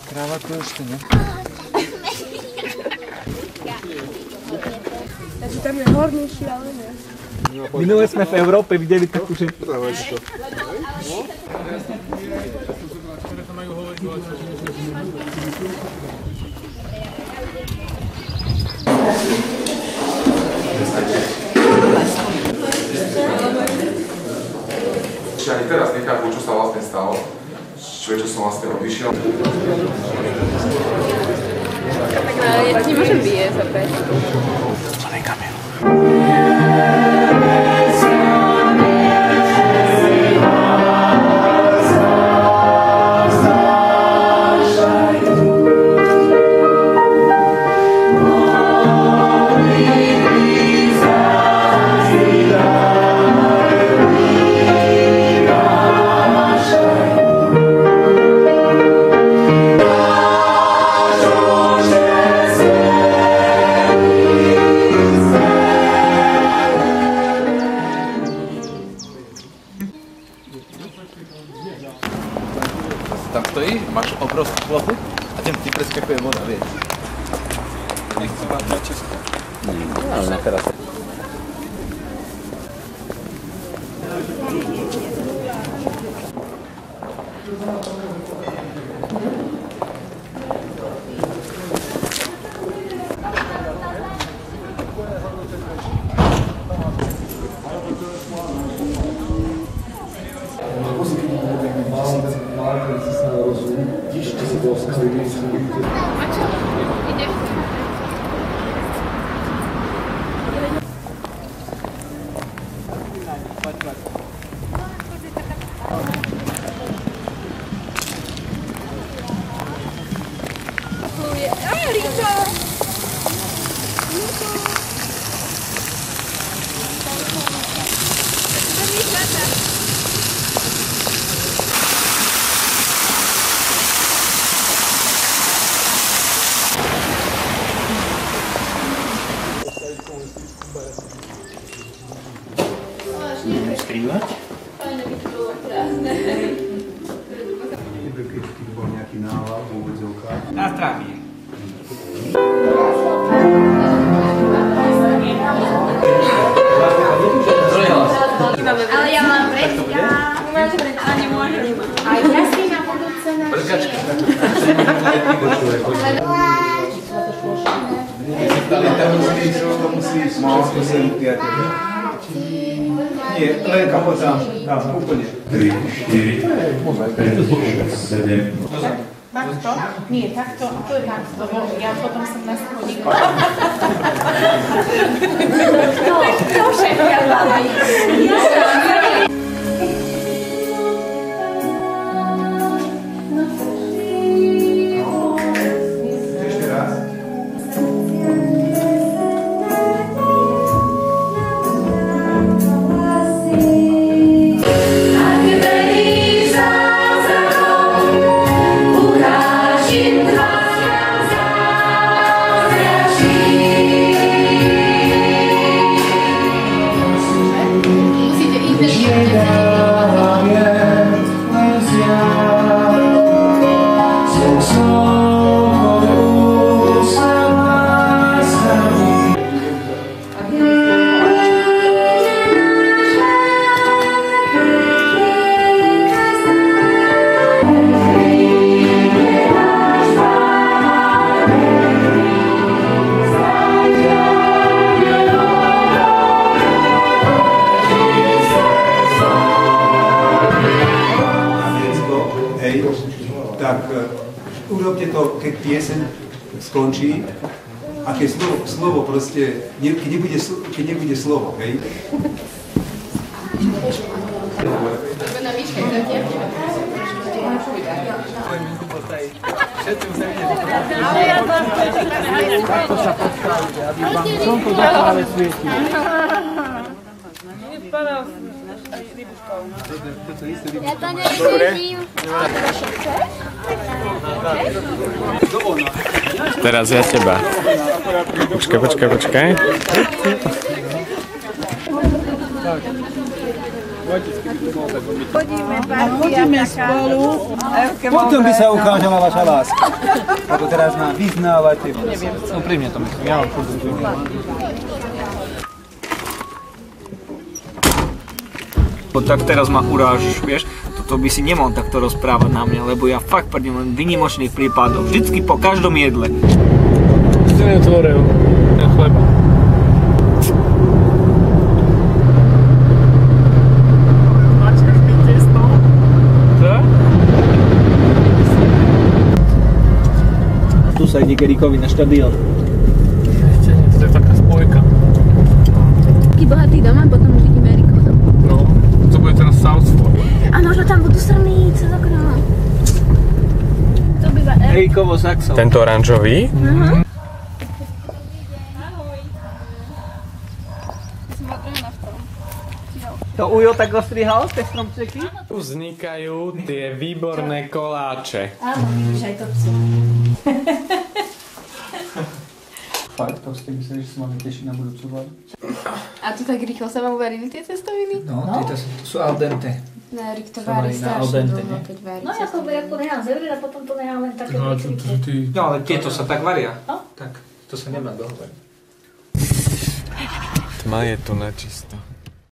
Kráva tu ešte, ne? Takže tam je hornejší, ale nie. Minule sme v Európe videli takú, že... Ešte ani teraz nechápu, čo sa vlastne stalo, čo som vlastne odišiel. Ja ti nemôžem vyjesť opäť. Máme kameru. Tam stojí, máš obrovskú plochu a tam ti preskakuje voda, vieš. Nechcem vám na Česko. Ale na teraz. Strívať? Keď bol nejaký nával v úvodzovkách. Na zdravie. Ale ja mám vrecka. Máš vrecka, ale nemôžem. A ja si na budúce na Prkačka. To musíš všetko sem priateľe. Nie, len kapot tam, úplne. 3, 4, 5, 6, 7. Takto? Nie, takto, a to je takto, bo ja potom som na schodíku. To všetko baví. Ešte raz. Tak urobte to, keď pieseň skončí a keď slovo proste, keď nebude slovo, hej? Takto sa postavíte, aby vám slnko do tváre svietilo. Ja to nevydržím. Teraz ja teba. Počkaj. Chodíme spolu. Potom by sa ukážala vaša láska. Lebo teraz nám vyznávate. Úprimne to myslím, ja vám furt Tak teraz ma urážiš, vieš? Toto by si nemal takto rozprávať na mňa, lebo ja fakt prdím len v výnimočných prípadoch. Vždycky po každom jedle. Si neotvoril. Ja chleba. Tu sa ide Gerikovi na štadión. Ešte nie, to je taká spojka. Taký bohatý dom a potom už ideme Erikov dom. No, to bude teraz Southford. A možno tam budú strany cez okno. To býva Erikovo Saxo. Tento oranžový? To Ujo tak ostrihal, tie stromčeky? Tu vznikajú tie výborné koláče. Áno, vidíš aj to psu. Fakt, to ste mysleli, že sa máme tešiť na budúcu vladu? A tu tak rýchlo sa vám uvarili tie cestoviny? No, tieto sú al dente. No, Erik to varí strašne dlho, keď varí No, ako nechám zevrieť a potom to nechám len také No, vykrytie. No, ale tieto sa tak varia. Tak, to sa nemá dlho variť. Tma je tu na čisto.